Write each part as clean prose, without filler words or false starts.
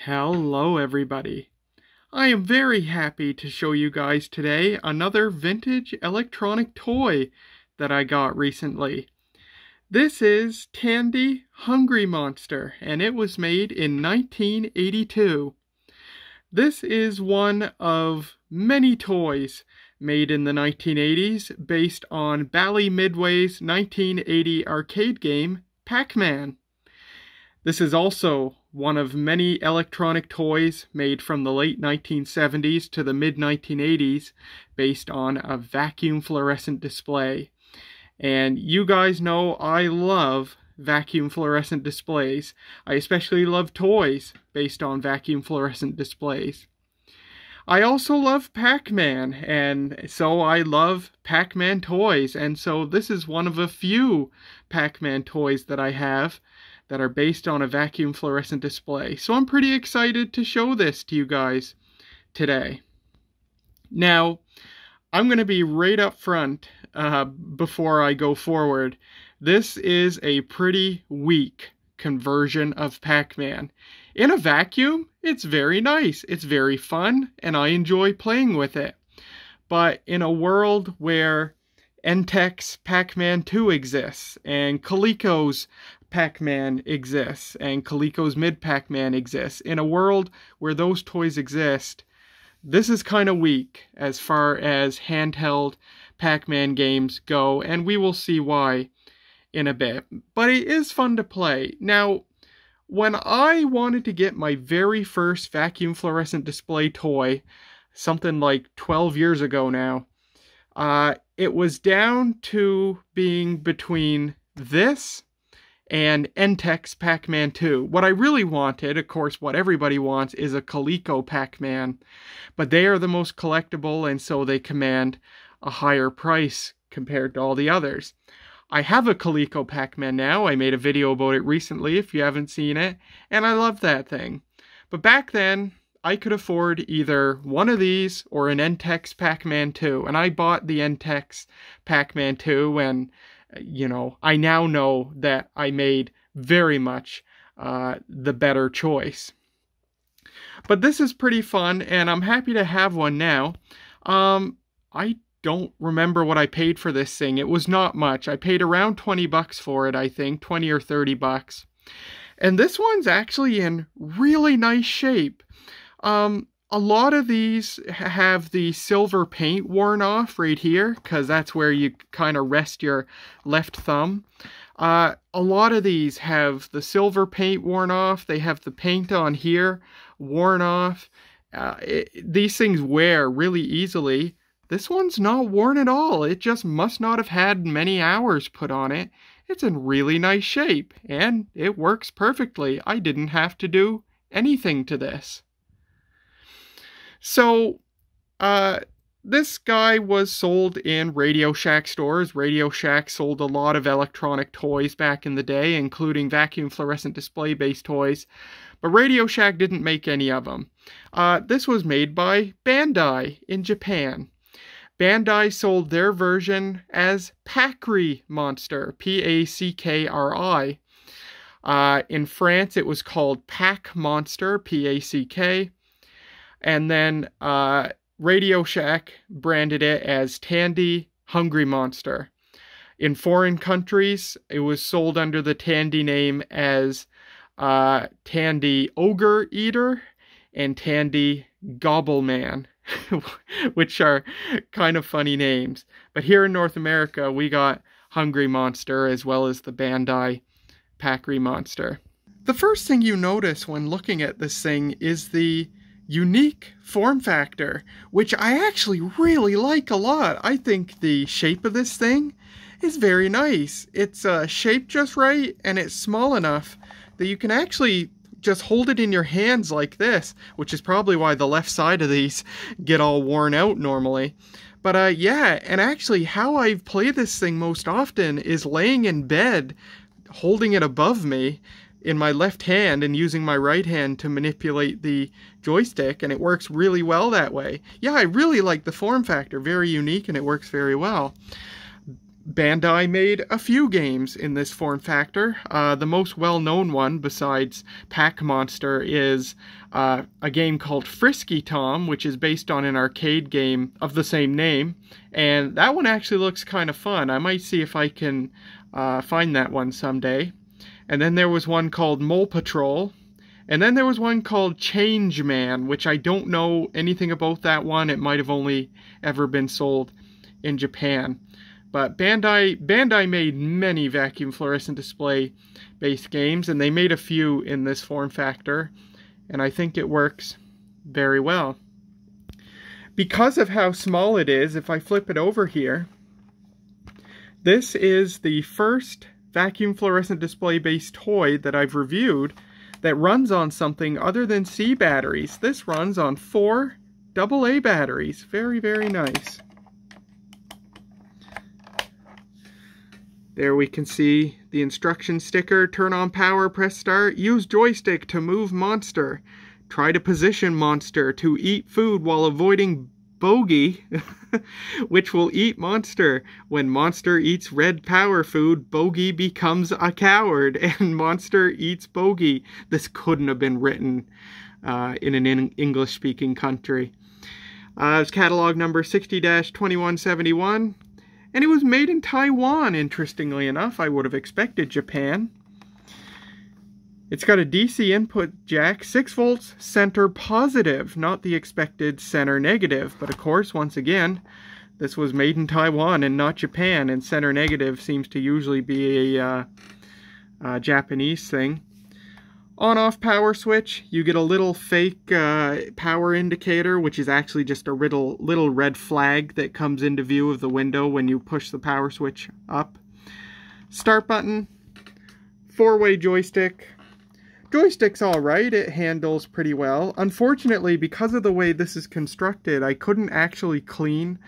Hello everybody. I am very happy to show you guys today another vintage electronic toy that I got recently. This is Tandy Hungry Monster, and it was made in 1982. This is one of many toys made in the 1980s based on Bally Midway's 1980 arcade game, Pac-Man. This is also one of many electronic toys made from the late 1970s to the mid-1980s based on a vacuum fluorescent display. And you guys know I love vacuum fluorescent displays. I especially love toys based on vacuum fluorescent displays. I also love Pac-Man, and so I love Pac-Man toys, and so this is one of a few Pac-Man toys that I have that are based on a vacuum fluorescent display. So I'm pretty excited to show this to you guys today. Now, I'm going to be right up front before I go forward. This is a pretty weak conversion of Pac-Man. In a vacuum, it's very nice, it's very fun, and I enjoy playing with it. But in a world where Entech's Pac-Man 2 exists, and Coleco's Pac-Man exists, and Coleco's Mid Pac-Man exists, in a world where those toys exist, this is kind of weak as far as handheld Pac-Man games go, and we will see why in a bit. But it is fun to play. Now, when I wanted to get my very first vacuum fluorescent display toy, something like 12 years ago now, it was down to being between this and Entech's Pac-Man 2. What I really wanted, of course what everybody wants, is a Coleco Pac-Man, but they are the most collectible, and so they command a higher price compared to all the others. I have a Coleco Pac-Man now. I made a video about it recently if you haven't seen it, and I love that thing. But back then, I could afford either one of these or an Entech's Pac-Man 2, and I bought the Entech's Pac-Man 2, and you know, I now know that I made very much the better choice. But this is pretty fun, and I'm happy to have one now. I don't remember what I paid for this thing. It was not much. I paid around 20 bucks for it, I think, 20 or 30 bucks. And this one's actually in really nice shape. A lot of these have the silver paint worn off right here, because that's where you kind of rest your left thumb. A lot of these have the silver paint worn off. They have the paint on here worn off. These things wear really easily. This one's not worn at all. It just must not have had many hours put on it. It's in really nice shape, and it works perfectly. I didn't have to do anything to this. So, this guy was sold in Radio Shack stores. Radio Shack sold a lot of electronic toys back in the day, including vacuum fluorescent display-based toys. But Radio Shack didn't make any of them. This was made by Bandai in Japan. Bandai sold their version as Pac-Man Monster, P-A-C-K-R-I. In France, it was called Pac Monster, P-A-C-K. And then Radio Shack branded it as Tandy Hungry Monster. In foreign countries, it was sold under the Tandy name as Tandy Ogre Eater and Tandy Gobble Man, which are kind of funny names. But here in North America, we got Hungry Monster as well as the Bandai Pac-Man Monster. The first thing you notice when looking at this thing is the unique form factor, which I actually really like a lot. I think the shape of this thing is very nice. It's shaped just right, and it's small enough that you can actually just hold it in your hands like this, which is probably why the left side of these get all worn out normally. But yeah, and actually how I play this thing most often is laying in bed, holding it above me in my left hand and using my right hand to manipulate the joystick, and it works really well that way. Yeah, I really like the form factor, very unique, and it works very well. Bandai made a few games in this form factor. The most well-known one, besides Pac-Monster, is a game called Frisky Tom, which is based on an arcade game of the same name. And that one actually looks kind of fun. I might see if I can find that one someday. And then there was one called Mole Patrol. And then there was one called Change Man, which I don't know anything about that one. It might have only ever been sold in Japan. But Bandai made many vacuum fluorescent display based games, and they made a few in this form factor, and I think it works very well. Because of how small it is, if I flip it over here, this is the first vacuum fluorescent display based toy that I've reviewed that runs on something other than C batteries. This runs on 4 AA batteries. Very, very nice. There we can see the instruction sticker. Turn on power, press start. Use joystick to move monster. Try to position monster to eat food while avoiding bogey, which will eat monster. When monster eats red power food, bogey becomes a coward, and monster eats bogey. This couldn't have been written in an English-speaking country. It's catalog number 60-2171. And it was made in Taiwan, interestingly enough. I would have expected Japan. It's got a DC input jack, 6 volts, center positive, not the expected center negative. But of course, once again, this was made in Taiwan and not Japan, and center negative seems to usually be a Japanese thing. On-off power switch, you get a little fake power indicator, which is actually just a little red flag that comes into view of the window when you push the power switch up. Start button, 4-way joystick. Joystick's alright, it handles pretty well. Unfortunately, because of the way this is constructed, I couldn't actually clean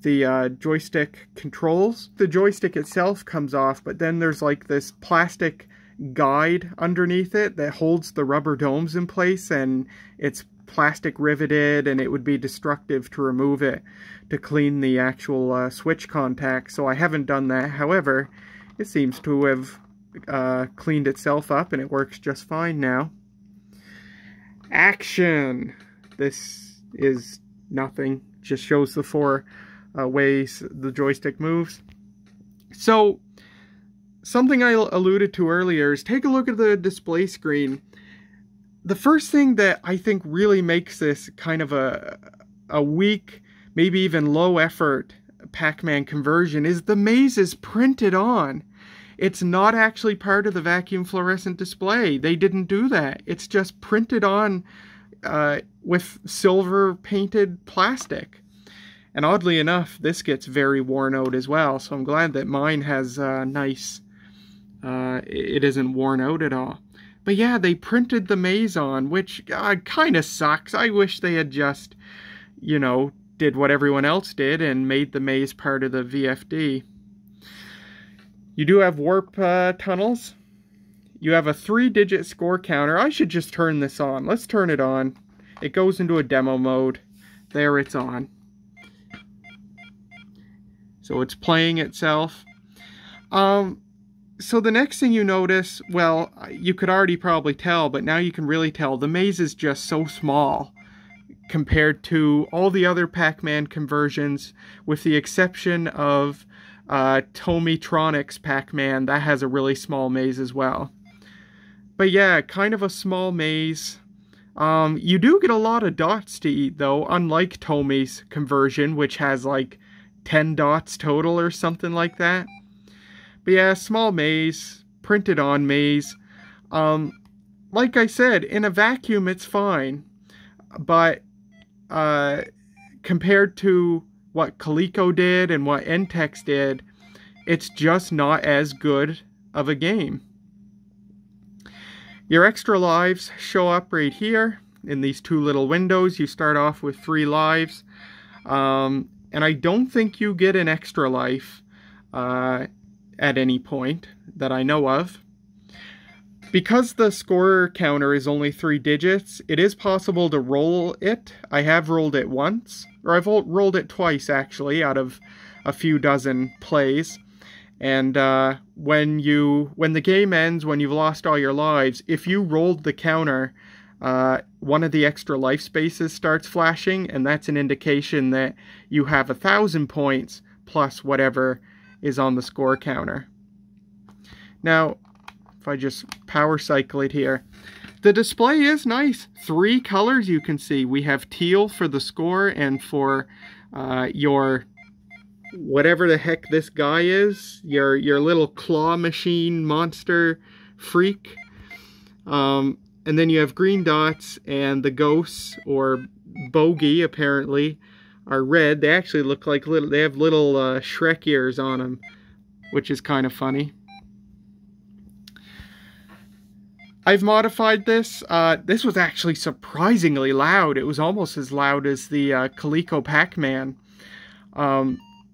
the joystick controls. The joystick itself comes off, but then there's like this plastic guide underneath it that holds the rubber domes in place, and it's plastic riveted, and it would be destructive to remove it to clean the actual switch contact, so I haven't done that. However, it seems to have cleaned itself up, and it works just fine now. Action! This is nothing, just shows the 4 ways the joystick moves. So something I alluded to earlier is take a look at the display screen. The first thing that I think really makes this kind of a weak, maybe even low effort Pac-Man conversion is the maze is printed on. It's not actually part of the vacuum fluorescent display. They didn't do that. It's just printed on with silver painted plastic. And oddly enough, this gets very worn out as well, so I'm glad that mine has nice... it isn't worn out at all. But yeah, they printed the maze on, which kind of sucks. I wish they had just, you know, did what everyone else did and made the maze part of the VFD. You do have warp tunnels. You have a 3-digit score counter. I should just turn this on. Let's turn it on. It goes into a demo mode. There, it's on. So it's playing itself. So the next thing you notice, well, you could already probably tell, but now you can really tell, the maze is just so small compared to all the other Pac-Man conversions, with the exception of Tomitronics Pac-Man. That has a really small maze as well. But yeah, kind of a small maze. You do get a lot of dots to eat, though, unlike Tomi's conversion, which has like 10 dots total or something like that. But yeah, small maze, printed on maze. Like I said, in a vacuum it's fine. But compared to what Coleco did and what Entex did, it's just not as good of a game. Your extra lives show up right here in these 2 little windows. You start off with 3 lives. And I don't think you get an extra life at any point that I know of. Because the score counter is only 3 digits, it is possible to roll it. I have rolled it once, or I've rolled it twice actually out of a few dozen plays. And when the game ends, when you've lost all your lives, if you rolled the counter, one of the extra life spaces starts flashing, and that's an indication that you have 1,000 points plus whatever is on the score counter. Now, if I just power cycle it here, the display is nice. 3 colors you can see. We have teal for the score, and for your whatever the heck this guy is, your little claw machine monster freak. And then you have green dots, and the ghosts, or bogey apparently, are red. They actually look like they have little Shrek ears on them, which is kind of funny. I've modified this. This was actually surprisingly loud. It was almost as loud as the Coleco Pac-Man.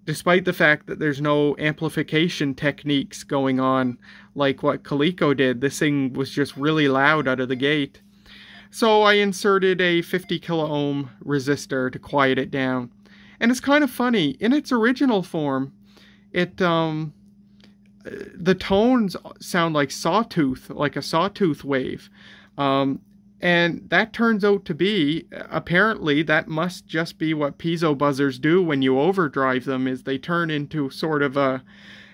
Despite the fact that there's no amplification techniques going on like what Coleco did, this thing was just really loud out of the gate. So I inserted a 50 kilo ohm resistor to quiet it down. And it's kind of funny. In its original form, the tones sound like sawtooth, like a sawtooth wave. And that turns out to be, apparently, that must just be what piezo buzzers do when you overdrive them, is they turn into sort of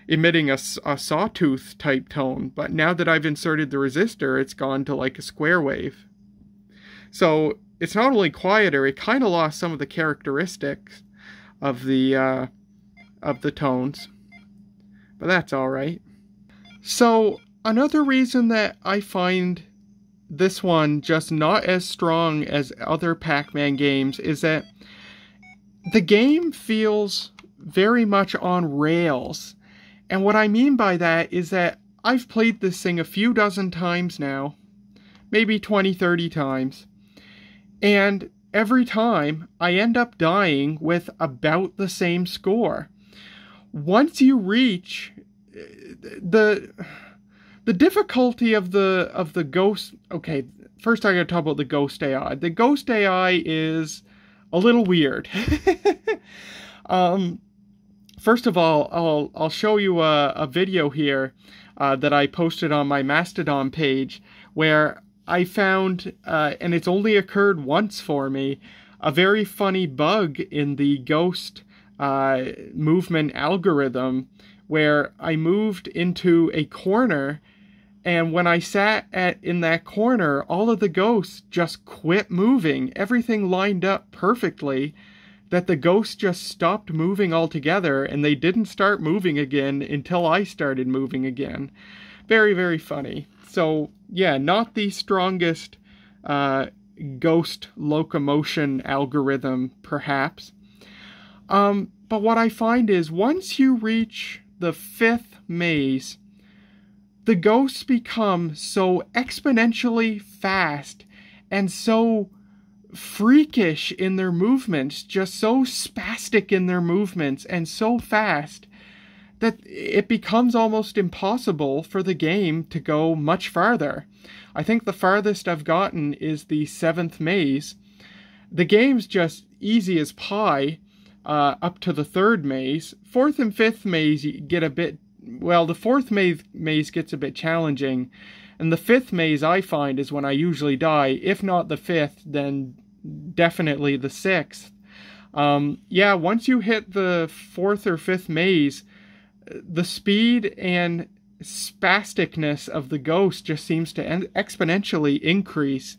emitting a sawtooth type tone. But now that I've inserted the resistor, it's gone to like a square wave. So it's not only quieter, it kind of lost some of the characteristics of the tones. But that's alright. So another reason that I find this one just not as strong as other Pac-Man games is that the game feels very much on rails. And what I mean by that is that I've played this thing a few dozen times now, maybe 20, 30 times, and every time I end up dying with about the same score. Once you reach the difficulty of the ghost. Okay, first I gotta talk about the ghost AI. The ghost AI is a little weird. First of all, I'll show you a video here that I posted on my Mastodon page where I found, and it's only occurred once for me, a very funny bug in the ghost movement algorithm where I moved into a corner, and when I sat in that corner, all of the ghosts just quit moving. Everything lined up perfectly, that the ghosts just stopped moving altogether, and they didn't start moving again until I started moving again. Very, very funny. So, yeah, not the strongest ghost locomotion algorithm, perhaps. But what I find is once you reach the 5th maze, the ghosts become so exponentially fast and so freakish in their movements, just so spastic in their movements and so fast that it becomes almost impossible for the game to go much farther. I think the farthest I've gotten is the 7th maze. The game's just easy as pie up to the 3rd maze. 4th and 5th maze you get a bit, well, the 4th maze gets a bit challenging, and the 5th maze I find is when I usually die. If not the 5th, then definitely the 6th. Yeah, once you hit the 4th or 5th maze, the speed and spasticness of the ghost just seems to exponentially increase,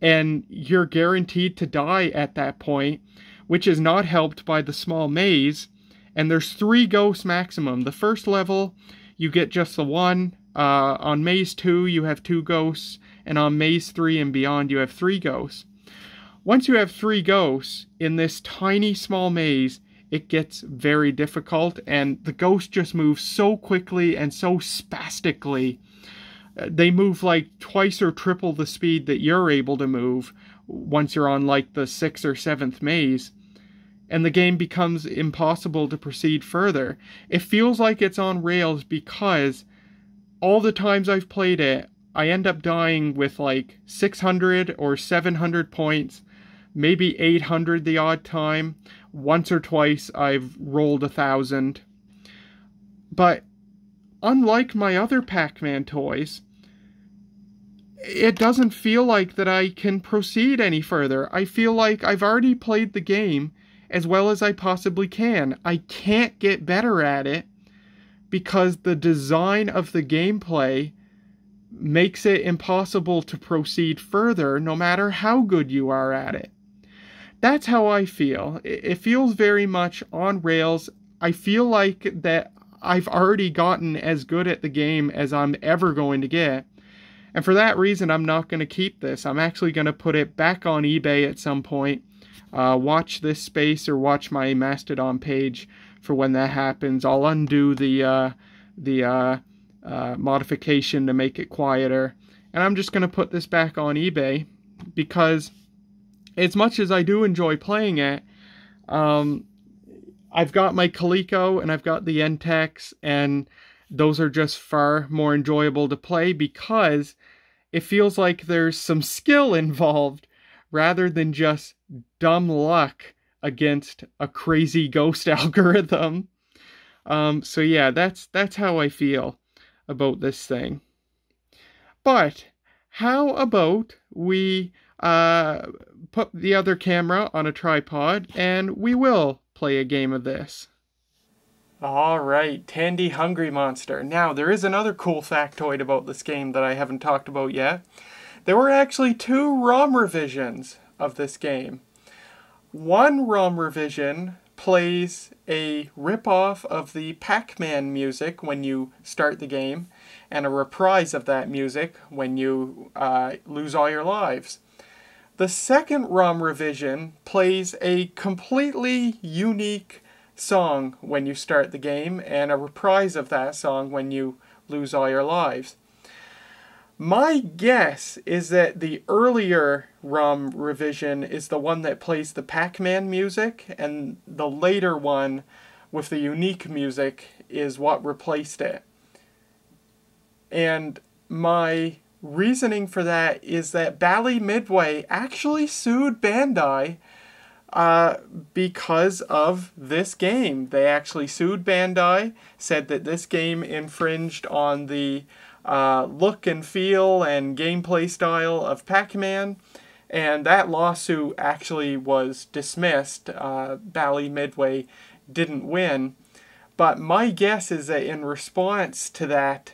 and you're guaranteed to die at that point, which is not helped by the small maze. And there's 3 ghosts maximum. The first level, you get just the 1. On maze 2, you have 2 ghosts, and on maze 3 and beyond, you have 3 ghosts. Once you have 3 ghosts in this tiny small maze, it gets very difficult, and the ghosts just move so quickly and so spastically. They move like twice or triple the speed that you're able to move once you're on like the 6th or 7th maze, and the game becomes impossible to proceed further. It feels like it's on rails because all the times I've played it, I end up dying with like 600 or 700 points, maybe 800 the odd time. Once or twice I've rolled 1,000. But unlike my other Pac-Man toys, it doesn't feel like that I can proceed any further. I feel like I've already played the game as well as I possibly can. I can't get better at it because the design of the gameplay makes it impossible to proceed further no matter how good you are at it. That's how I feel. It feels very much on rails. I feel like that I've already gotten as good at the game as I'm ever going to get. And for that reason, I'm not going to keep this. I'm actually going to put it back on eBay at some point. Watch this space or watch my Mastodon page for when that happens. I'll undo the modification to make it quieter. And I'm just going to put this back on eBay because as much as I do enjoy playing it, I've got my Coleco and I've got the NTEX, and those are just far more enjoyable to play because it feels like there's some skill involved rather than just dumb luck against a crazy ghost algorithm. So yeah, that's how I feel about this thing. But how about we put the other camera on a tripod and we will play a game of this. Alright, Tandy Hungry Monster. Now, there is another cool factoid about this game that I haven't talked about yet. There were actually 2 ROM revisions of this game. One ROM revision plays a rip-off of the Pac-Man music when you start the game, and a reprise of that music when you lose all your lives. The second ROM revision plays a completely unique song when you start the game and a reprise of that song when you lose all your lives. My guess is that the earlier ROM revision is the one that plays the Pac-Man music, and the later one with the unique music is what replaced it. And my reasoning for that is that Bally Midway actually sued Bandai because of this game. They actually sued Bandai, said that this game infringed on the look and feel and gameplay style of Pac-Man, and that lawsuit actually was dismissed. Bally Midway didn't win, but my guess is that in response to that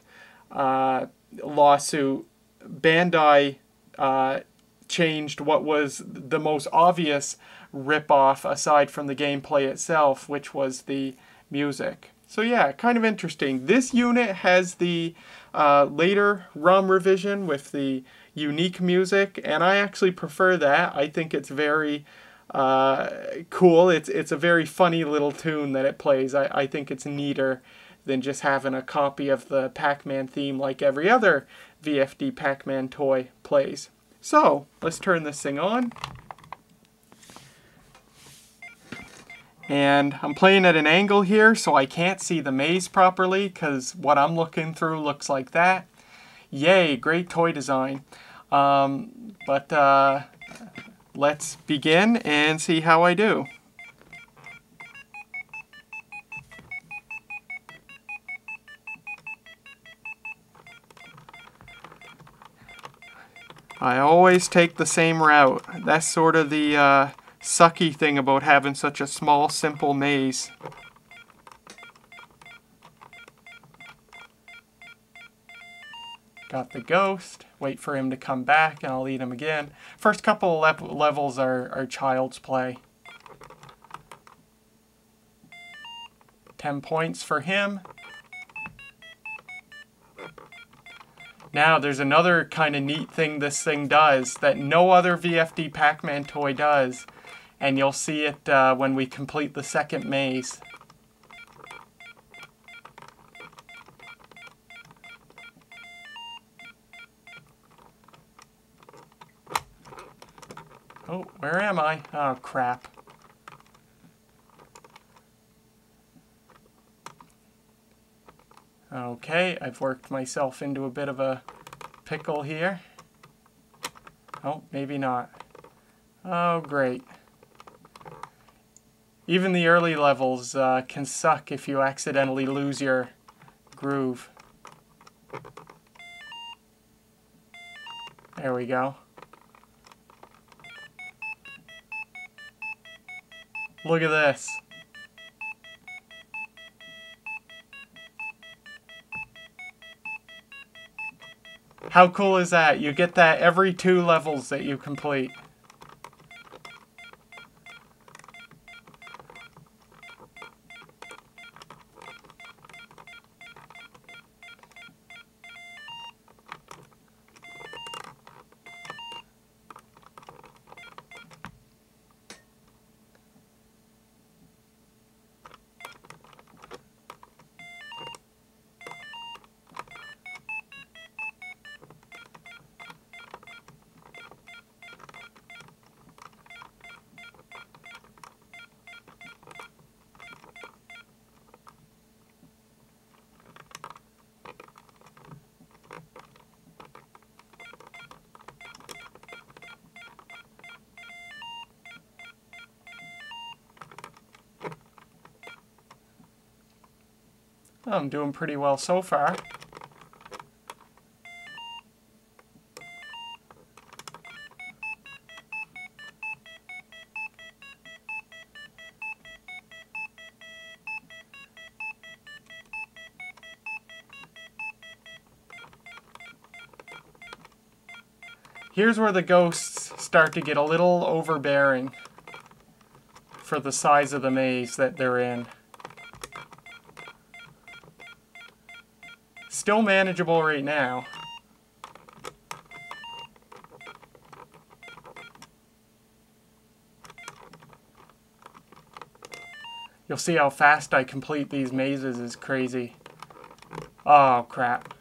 lawsuit, Bandai changed what was the most obvious rip-off aside from the gameplay itself, which was the music. So yeah, kind of interesting. This unit has the later ROM revision with the unique music, and I actually prefer that. I think it's very cool. It's a very funny little tune that it plays. I think it's neater than just having a copy of the Pac-Man theme like every other VFD Pac-Man toy plays. So, let's turn this thing on. And I'm playing at an angle here, so I can't see the maze properly, because what I'm looking through looks like that. Yay, great toy design. Let's begin and see how I do. I always take the same route. That's sort of the sucky thing about having such a small, simple maze. Got the ghost. Wait for him to come back and I'll eat him again. First couple of levels are child's play. 10 points for him. Now, there's another kind of neat thing this thing does that no other VFD Pac-Man toy does, and you'll see it when we complete the second maze. Oh, where am I? Oh, crap. Okay, I've worked myself into a bit of a pickle here. Oh, maybe not. Oh, great. Even the early levels can suck if you accidentally lose your groove. There we go. Look at this. How cool is that? You get that every 2 levels that you complete. I'm doing pretty well so far. Here's where the ghosts start to get a little overbearing for the size of the maze that they're in. Still manageable right now. You'll see how fast I complete these mazes is crazy. Oh, crap.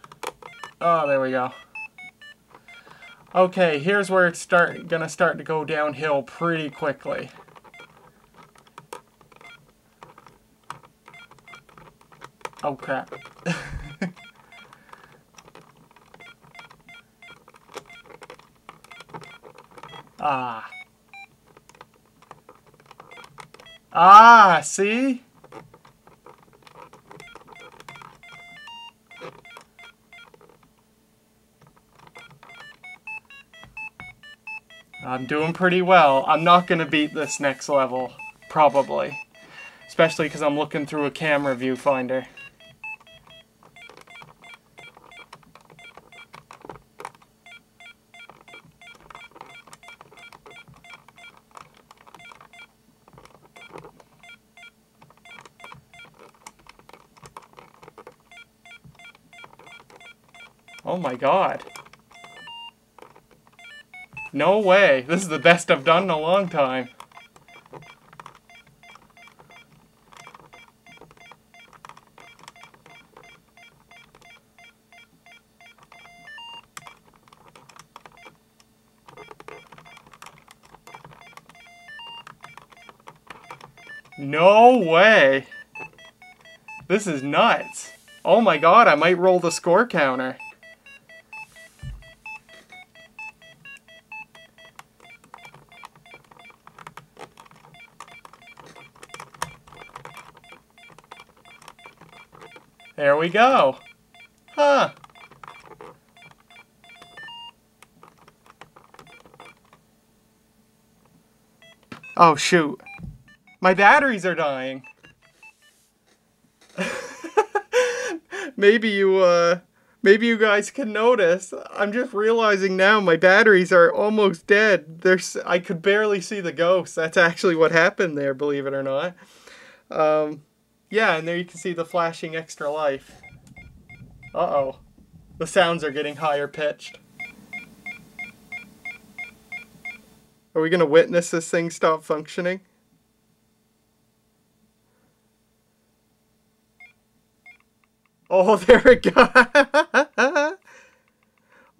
Oh, there we go. Okay, here's where it's gonna start to go downhill pretty quickly. Oh, crap. Ah. Ah, see? I'm doing pretty well. I'm not going to beat this next level, probably. Especially because I'm looking through a camera viewfinder. Oh my god. No way. This is the best I've done in a long time. No way. This is nuts. Oh my god, I might roll the score counter. There we go. Huh. Oh shoot. My batteries are dying. Maybe you guys can notice. I'm just realizing now my batteries are almost dead. I could barely see the ghosts. That's actually what happened there, believe it or not. Yeah, and there you can see the flashing extra life. Uh-oh. The sounds are getting higher pitched. Are we going to witness this thing stop functioning? Oh, there it goes.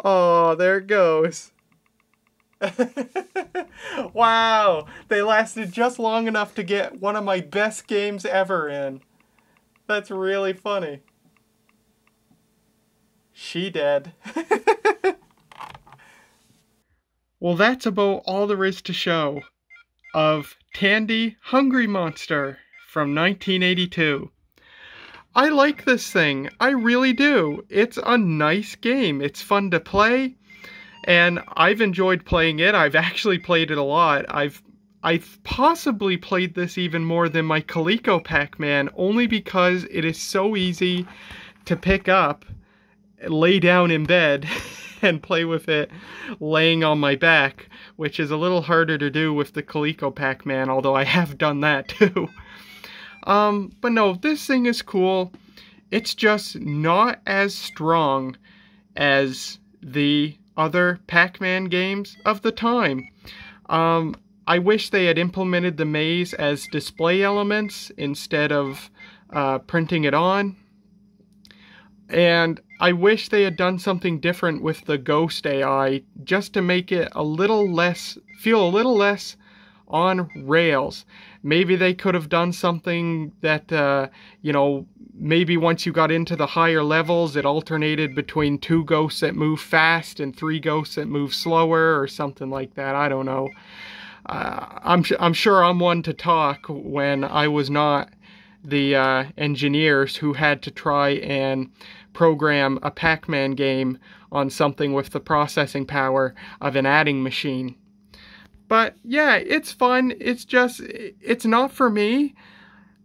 Oh, there it goes. Wow, they lasted just long enough to get one of my best games ever in. That's really funny. She dead. Well, that's about all there is to show of Tandy Hungry Monster from 1982. I like this thing. I really do. It's a nice game. It's fun to play, and I've enjoyed playing it. I've actually played it a lot. I've possibly played this even more than my Coleco Pac-Man, only because it is so easy to pick up, lay down in bed, and play with it laying on my back, which is a little harder to do with the Coleco Pac-Man, although I have done that too. But no, this thing is cool. It's just not as strong as the other Pac-Man games of the time. I wish they had implemented the maze as display elements instead of printing it on. And I wish they had done something different with the Ghost AI, just to make it a little less, feel a little less on rails. Maybe they could have done something that, you know, maybe once you got into the higher levels, it alternated between 2 ghosts that move fast and 3 ghosts that move slower, or something like that. I don't know. I'm sure I'm one to talk when I was not the engineers who had to try and program a Pac-Man game on something with the processing power of an adding machine. But yeah, it's fun. It's just, it's not for me.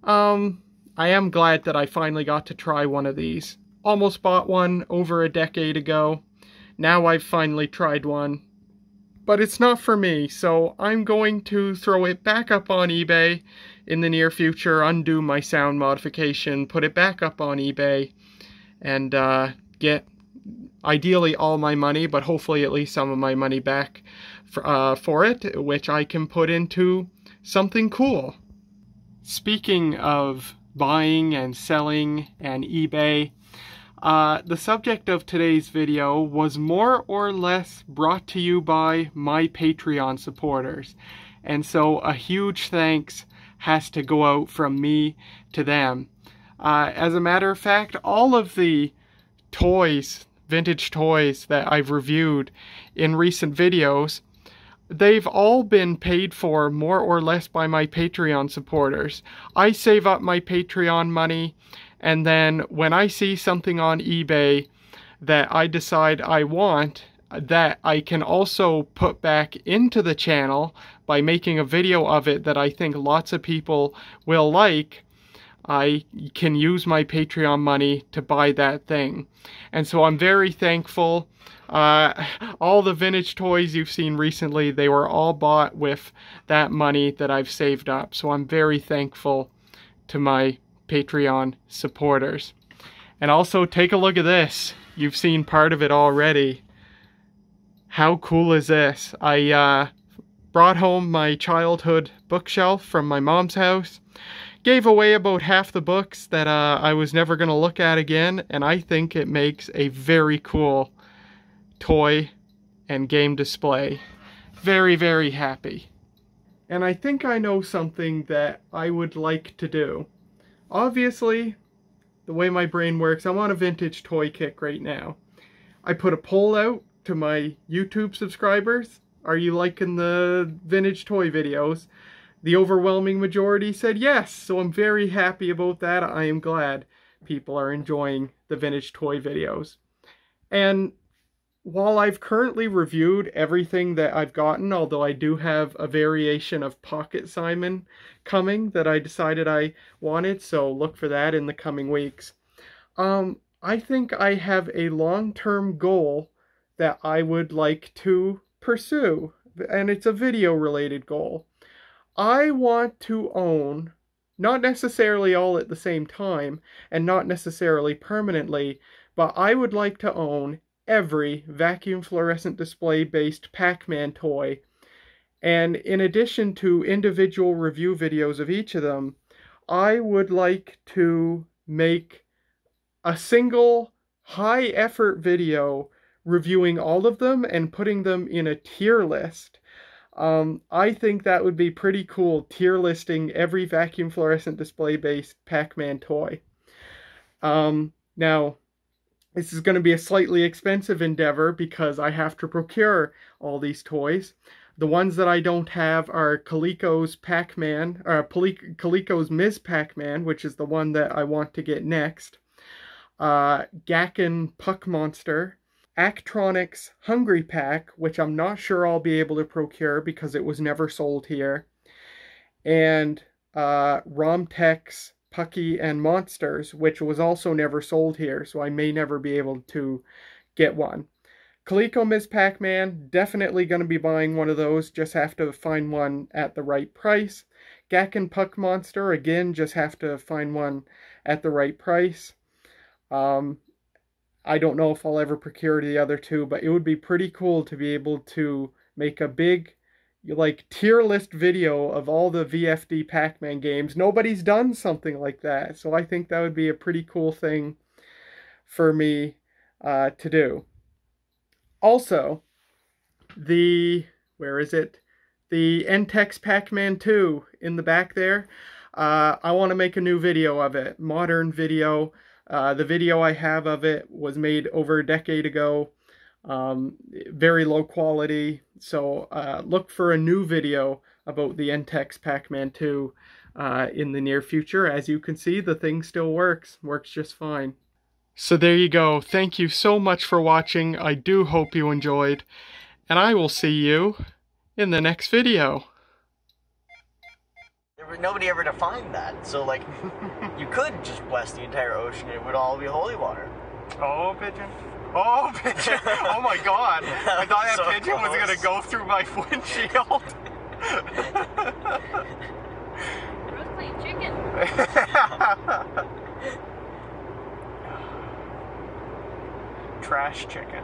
I am glad that I finally got to try one of these. Almost bought one over a decade ago. Now I've finally tried one. But it's not for me, so I'm going to throw it back up on eBay in the near future, undo my sound modification, put it back up on eBay, and get ideally all my money, but hopefully at least some of my money back for it, which I can put into something cool. Speaking of buying and selling and eBay, the subject of today's video was more or less brought to you by my Patreon supporters. And so a huge thanks has to go out from me to them. As a matter of fact, all of the toys, vintage toys that I've reviewed in recent videos, they've all been paid for more or less by my Patreon supporters. I save up my Patreon money, and then when I see something on eBay that I decide I want, that I can also put back into the channel by making a video of it that I think lots of people will like, I can use my Patreon money to buy that thing. And so I'm very thankful. All the vintage toys you've seen recently, they were all bought with that money that I've saved up. So I'm very thankful to my Patreon supporters. And also take a look at this. You've seen part of it already. How cool is this? I brought home my childhood bookshelf from my mom's house. Gave away about half the books that I was never going to look at again, and I think it makes a very cool toy and game display. Very, very happy. And I think I know something that I would like to do. Obviously, the way my brain works, I'm on a vintage toy kick right now. I put a poll out to my YouTube subscribers. Are you liking the vintage toy videos? The overwhelming majority said yes, so I'm very happy about that. I am glad people are enjoying the vintage toy videos. And while I've currently reviewed everything that I've gotten, although I do have a variation of Pocket Simon coming that I decided I wanted, so look for that in the coming weeks. I think I have a long-term goal that I would like to pursue, and it's a video-related goal. I want to own, not necessarily all at the same time, and not necessarily permanently, but I would like to own every vacuum fluorescent display-based Pac-Man toy. And in addition to individual review videos of each of them, I would like to make a single high-effort video reviewing all of them and putting them in a tier list. I think that would be pretty cool, tier listing every vacuum fluorescent display-based Pac-Man toy. Now, this is going to be a slightly expensive endeavor because I have to procure all these toys. The ones that I don't have are Coleco's Pac-Man, Coleco's Ms. Pac-Man, which is the one that I want to get next. Gackin Puck Monster. Actronics Hungry Pack, which I'm not sure I'll be able to procure because it was never sold here. And Romtex Pucky and Monsters, which was also never sold here, so I may never be able to get one. Coleco Ms. Pac-Man, definitely going to be buying one of those, just have to find one at the right price. Gackin Puck Monster, again, just have to find one at the right price. I don't know if I'll ever procure the other two, but it would be pretty cool to be able to make a big, like, tier list video of all the VFD Pac-Man games. Nobody's done something like that, so I think that would be a pretty cool thing for me to do. Also, where is it? The NTEX Pac-Man 2 in the back there. I want to make a new video of it, modern video. The video I have of it was made over a decade ago, very low quality, so look for a new video about the NTEX Pac-Man 2 in the near future. As you can see, the thing still works just fine. So there you go. Thank you so much for watching. I do hope you enjoyed, and I will see you in the next video. There was nobody ever defined that, so like, you could just bless the entire ocean, it would all be holy water. Oh, pigeon. Oh, pigeon. Oh my god. I thought that so pigeon was going to go through my windshield. Bro's playing chicken. Trash chicken.